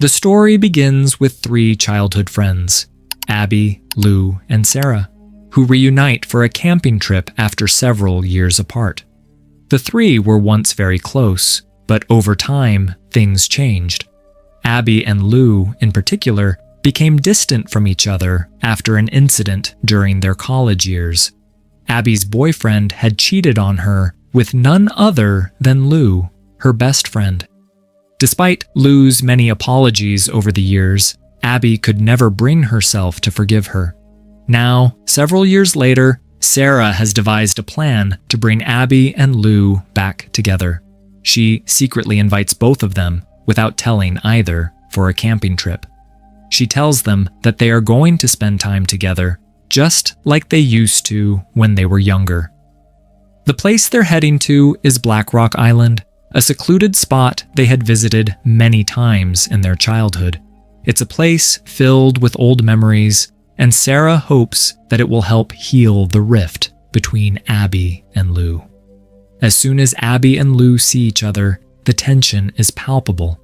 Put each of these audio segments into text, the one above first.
The story begins with three childhood friends, Abby, Lou, and Sarah, who reunite for a camping trip after several years apart. The three were once very close, but over time, things changed. Abby and Lou, in particular, became distant from each other after an incident during their college years. Abby's boyfriend had cheated on her with none other than Lou, her best friend. Despite Lou's many apologies over the years, Abby could never bring herself to forgive her. Now, several years later, Sarah has devised a plan to bring Abby and Lou back together. She secretly invites both of them, without telling either, for a camping trip. She tells them that they are going to spend time together, just like they used to when they were younger. The place they're heading to is Black Rock Island, a secluded spot they had visited many times in their childhood. It's a place filled with old memories, and Sarah hopes that it will help heal the rift between Abby and Lou. As soon as Abby and Lou see each other, the tension is palpable.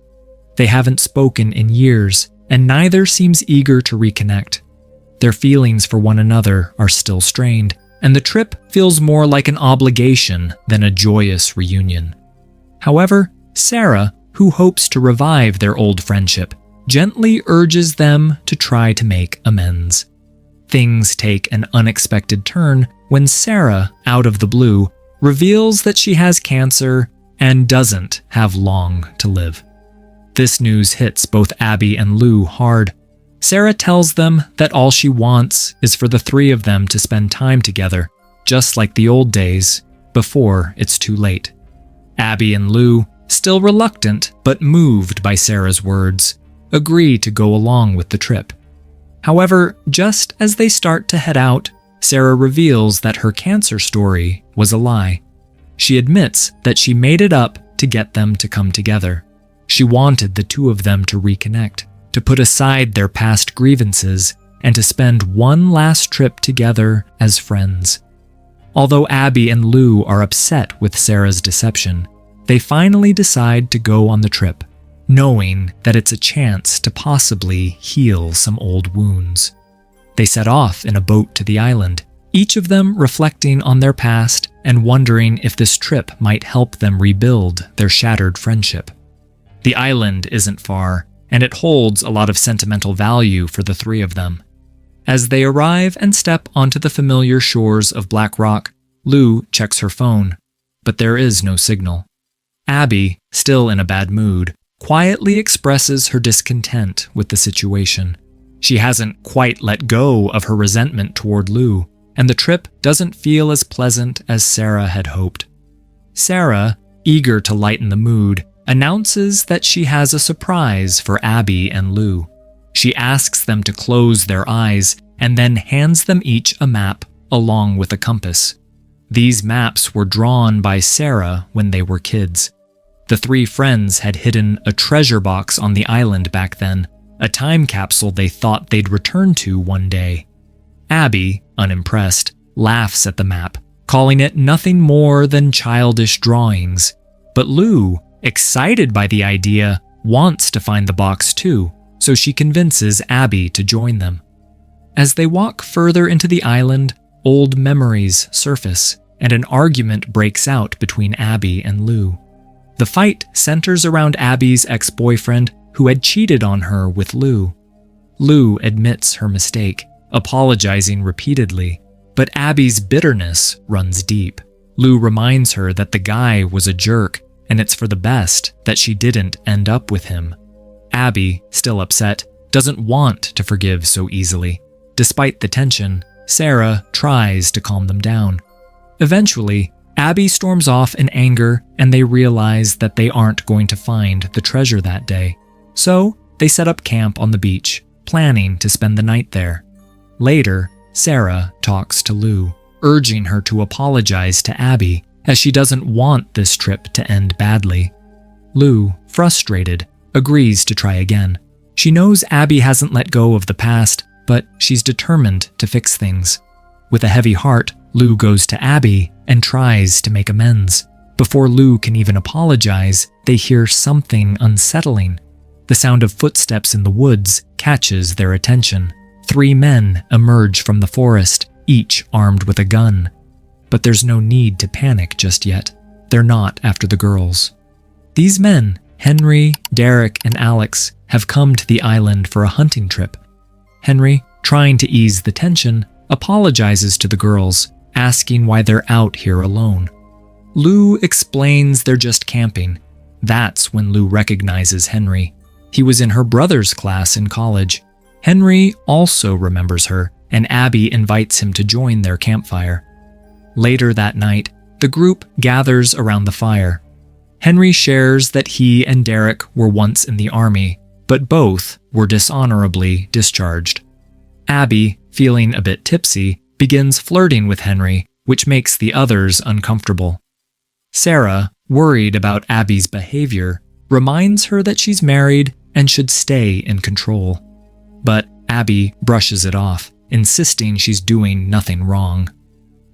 They haven't spoken in years, and neither seems eager to reconnect. Their feelings for one another are still strained, and the trip feels more like an obligation than a joyous reunion. However, Sarah, who hopes to revive their old friendship, gently urges them to try to make amends. Things take an unexpected turn when Sarah, out of the blue, reveals that she has cancer and doesn't have long to live. This news hits both Abby and Lou hard. Sarah tells them that all she wants is for the three of them to spend time together, just like the old days, before it's too late. Abby and Lou, still reluctant but moved by Sarah's words, agree to go along with the trip. However, just as they start to head out, Sarah reveals that her cancer story was a lie. She admits that she made it up to get them to come together. She wanted the two of them to reconnect, to put aside their past grievances, and to spend one last trip together as friends. Although Abby and Lou are upset with Sarah's deception, they finally decide to go on the trip, knowing that it's a chance to possibly heal some old wounds. They set off in a boat to the island, each of them reflecting on their past and wondering if this trip might help them rebuild their shattered friendship. The island isn't far, and it holds a lot of sentimental value for the three of them. As they arrive and step onto the familiar shores of Black Rock, Lou checks her phone, but there is no signal. Abby, still in a bad mood, quietly expresses her discontent with the situation. She hasn't quite let go of her resentment toward Lou, and the trip doesn't feel as pleasant as Sarah had hoped. Sarah, eager to lighten the mood, announces that she has a surprise for Abby and Lou. She asks them to close their eyes and then hands them each a map along with a compass. These maps were drawn by Sarah when they were kids. The three friends had hidden a treasure box on the island back then, a time capsule they thought they'd return to one day. Abby, unimpressed, laughs at the map, calling it nothing more than childish drawings. But Lou, excited by the idea, wants to find the box too, so she convinces Abby to join them. As they walk further into the island, old memories surface, and an argument breaks out between Abby and Lou. The fight centers around Abby's ex-boyfriend who had cheated on her with Lou. Lou admits her mistake, apologizing repeatedly, but Abby's bitterness runs deep. Lou reminds her that the guy was a jerk, and it's for the best that she didn't end up with him. Abby, still upset, doesn't want to forgive so easily. Despite the tension, Sarah tries to calm them down. Eventually, Abby storms off in anger, and they realize that they aren't going to find the treasure that day. So, they set up camp on the beach, planning to spend the night there. Later, Sarah talks to Lou, urging her to apologize to Abby, as she doesn't want this trip to end badly. Lou, frustrated, agrees to try again. She knows Abby hasn't let go of the past, but she's determined to fix things. With a heavy heart, Lou goes to Abby and tries to make amends. Before Lou can even apologize, they hear something unsettling. The sound of footsteps in the woods catches their attention. 3 men emerge from the forest, each armed with a gun. But there's no need to panic just yet. They're not after the girls. These men, Henry, Derek, and Alex, have come to the island for a hunting trip. Henry, trying to ease the tension, apologizes to the girls, asking why they're out here alone. Lou explains they're just camping. That's when Lou recognizes Henry. He was in her brother's class in college. Henry also remembers her, and Abby invites him to join their campfire. Later that night, the group gathers around the fire. Henry shares that he and Derek were once in the army, but both were dishonorably discharged. Abby, feeling a bit tipsy, begins flirting with Henry, which makes the others uncomfortable. Sarah, worried about Abby's behavior, reminds her that she's married and should stay in control. But Abby brushes it off, insisting she's doing nothing wrong.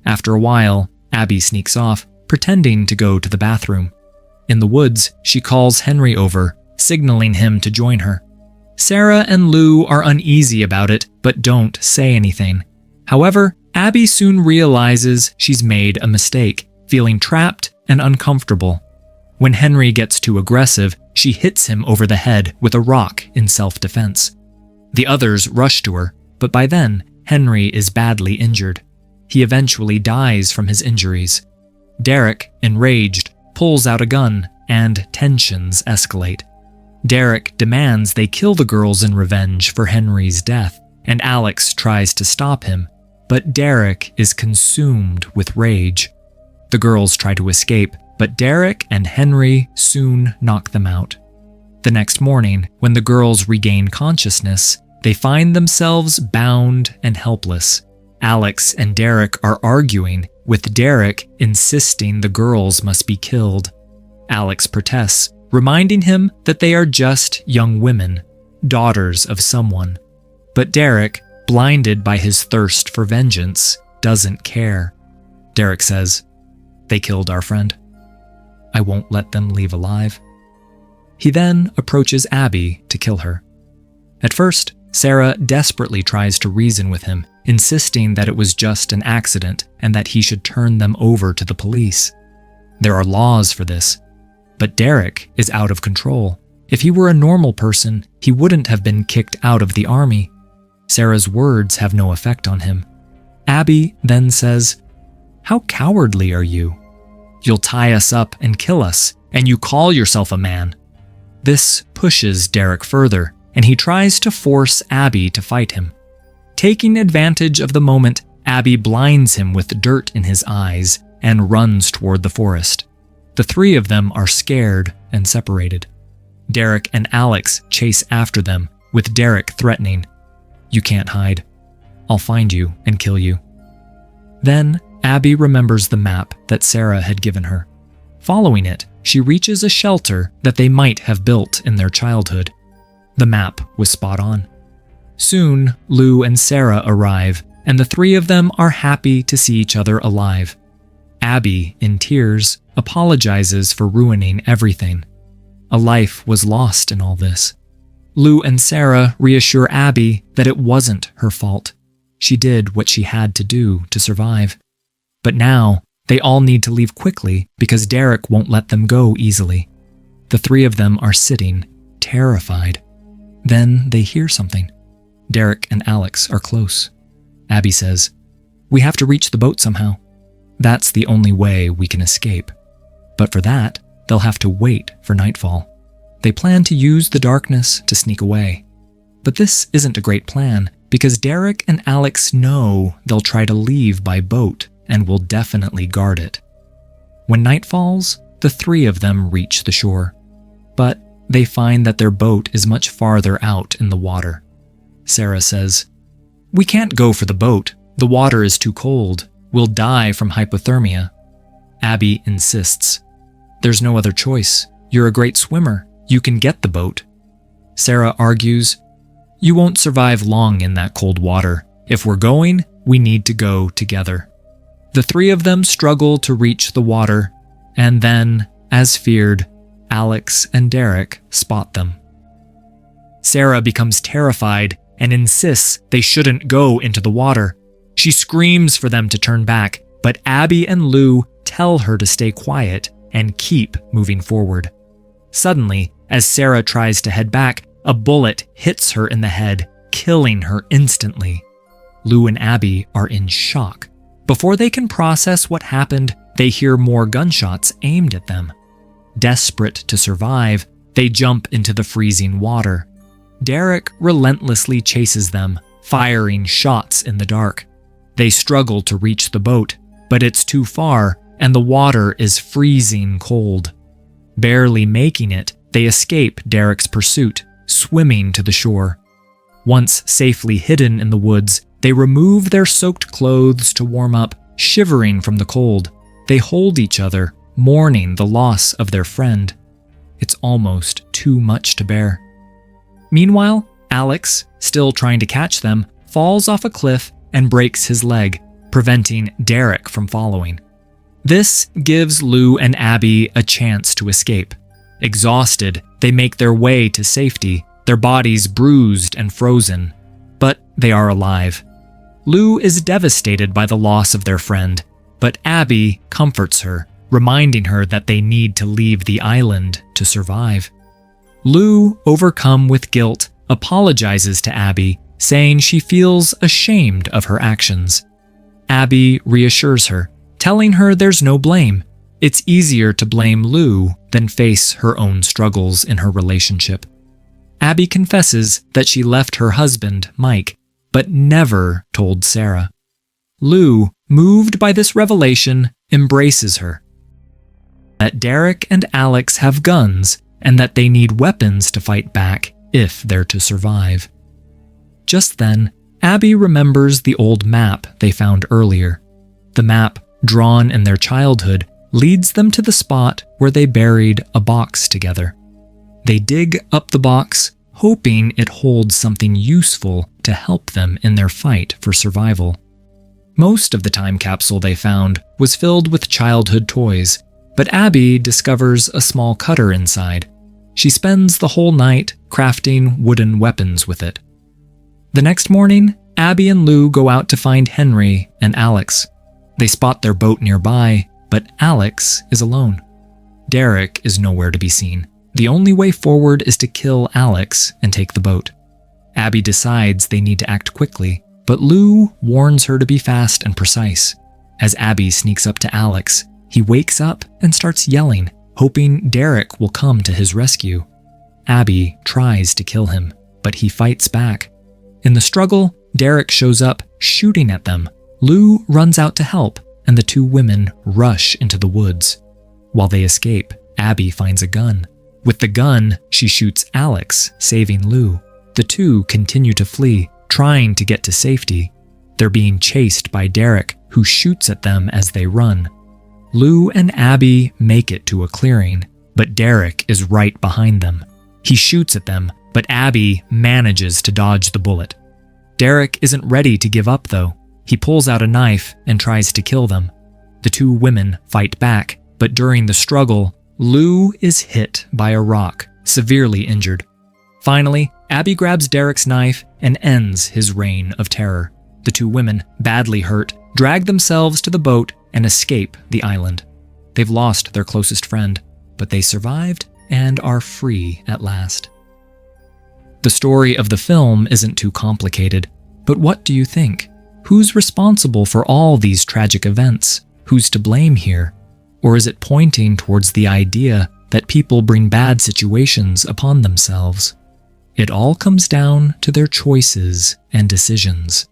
After a while, Abby sneaks off, pretending to go to the bathroom. In the woods, she calls Henry over, signaling him to join her. Sarah and Lou are uneasy about it, but don't say anything. However, Abby soon realizes she's made a mistake, feeling trapped and uncomfortable. When Henry gets too aggressive, she hits him over the head with a rock in self-defense. The others rush to her, but by then, Henry is badly injured. He eventually dies from his injuries. Derek, enraged, pulls out a gun, and tensions escalate. Derek demands they kill the girls in revenge for Henry's death, and Alex tries to stop him, but Derek is consumed with rage. The girls try to escape, but Derek and Henry soon knock them out. The next morning, when the girls regain consciousness, they find themselves bound and helpless. Alex and Derek are arguing, with Derek insisting the girls must be killed. Alex protests, reminding him that they are just young women, daughters of someone. But Derek, blinded by his thirst for vengeance, doesn't care. Derek says, "They killed our friend. I won't let them leave alive." He then approaches Abby to kill her. At first, Sarah desperately tries to reason with him, insisting that it was just an accident and that he should turn them over to the police. There are laws for this. But Derek is out of control. If he were a normal person, he wouldn't have been kicked out of the army. Sarah's words have no effect on him. Abby then says, "How cowardly are you? You'll tie us up and kill us, and you call yourself a man." This pushes Derek further, and he tries to force Abby to fight him. Taking advantage of the moment, Abby blinds him with dirt in his eyes and runs toward the forest. The 3 of them are scared and separated. Derek and Alex chase after them, with Derek threatening, "You can't hide. I'll find you and kill you." Then, Abby remembers the map that Sarah had given her. Following it, she reaches a shelter that they might have built in their childhood. The map was spot on. Soon, Lou and Sarah arrive, and the 3 of them are happy to see each other alive. Abby, in tears, apologizes for ruining everything. A life was lost in all this. Lou and Sarah reassure Abby that it wasn't her fault. She did what she had to do to survive. But now, they all need to leave quickly because Derek won't let them go easily. The 3 of them are sitting, terrified. Then they hear something. Derek and Alex are close. Abby says, "We have to reach the boat somehow. That's the only way we can escape. But for that, they'll have to wait for nightfall. They plan to use the darkness to sneak away. But this isn't a great plan, because Derek and Alex know they'll try to leave by boat and will definitely guard it. When night falls, the 3 of them reach the shore. But they find that their boat is much farther out in the water. Sarah says, "We can't go for the boat. The water is too cold. We'll die from hypothermia." Abby insists, "There's no other choice. You're a great swimmer. You can get the boat." Sarah argues, "You won't survive long in that cold water. If we're going, we need to go together." The 3 of them struggle to reach the water, and then, as feared, Alex and Derek spot them. Sarah becomes terrified and insists they shouldn't go into the water. She screams for them to turn back, but Abby and Lou tell her to stay quiet and keep moving forward. Suddenly, as Sarah tries to head back, a bullet hits her in the head, killing her instantly. Lou and Abby are in shock. Before they can process what happened, they hear more gunshots aimed at them. Desperate to survive, they jump into the freezing water. Derek relentlessly chases them, firing shots in the dark. They struggle to reach the boat, but it's too far, and the water is freezing cold. Barely making it, they escape Derek's pursuit, swimming to the shore. Once safely hidden in the woods, they remove their soaked clothes to warm up, shivering from the cold. They hold each other, mourning the loss of their friend. It's almost too much to bear. Meanwhile, Alex, still trying to catch them, falls off a cliff and breaks his leg, preventing Derek from following. This gives Lou and Abby a chance to escape. Exhausted, they make their way to safety, their bodies bruised and frozen. But they are alive. Lou is devastated by the loss of their friend, but Abby comforts her, reminding her that they need to leave the island to survive. Lou, overcome with guilt, apologizes to Abby, saying she feels ashamed of her actions. Abby reassures her, telling her there's no blame. It's easier to blame Lou than face her own struggles in her relationship. Abby confesses that she left her husband, Mike, but never told Sarah. Lou, moved by this revelation, embraces her. That Derek and Alex have guns and that they need weapons to fight back if they're to survive. Just then, Abby remembers the old map they found earlier. The map, drawn in their childhood, leads them to the spot where they buried a box together. They dig up the box, hoping it holds something useful to help them in their fight for survival. Most of the time capsule they found was filled with childhood toys, but Abby discovers a small cutter inside. She spends the whole night crafting wooden weapons with it. The next morning, Abby and Lou go out to find Henry and Alex. They spot their boat nearby, but Alex is alone. Derek is nowhere to be seen. The only way forward is to kill Alex and take the boat. Abby decides they need to act quickly, but Lou warns her to be fast and precise. As Abby sneaks up to Alex, he wakes up and starts yelling, hoping Derek will come to his rescue. Abby tries to kill him, but he fights back. In the struggle, Derek shows up, shooting at them. Lou runs out to help, and the two women rush into the woods. While they escape, Abby finds a gun. With the gun, she shoots Alex, saving Lou. The two continue to flee, trying to get to safety. They're being chased by Derek, who shoots at them as they run. Lou and Abby make it to a clearing, but Derek is right behind them. He shoots at them, but Abby manages to dodge the bullet. Derek isn't ready to give up, though. He pulls out a knife and tries to kill them. The two women fight back, but during the struggle, Lou is hit by a rock, severely injured. Finally, Abby grabs Derek's knife and ends his reign of terror. The two women, badly hurt, drag themselves to the boat and escape the island. They've lost their closest friend, but they survived and are free at last. The story of the film isn't too complicated, but what do you think? Who's responsible for all these tragic events? Who's to blame here? Or is it pointing towards the idea that people bring bad situations upon themselves? It all comes down to their choices and decisions.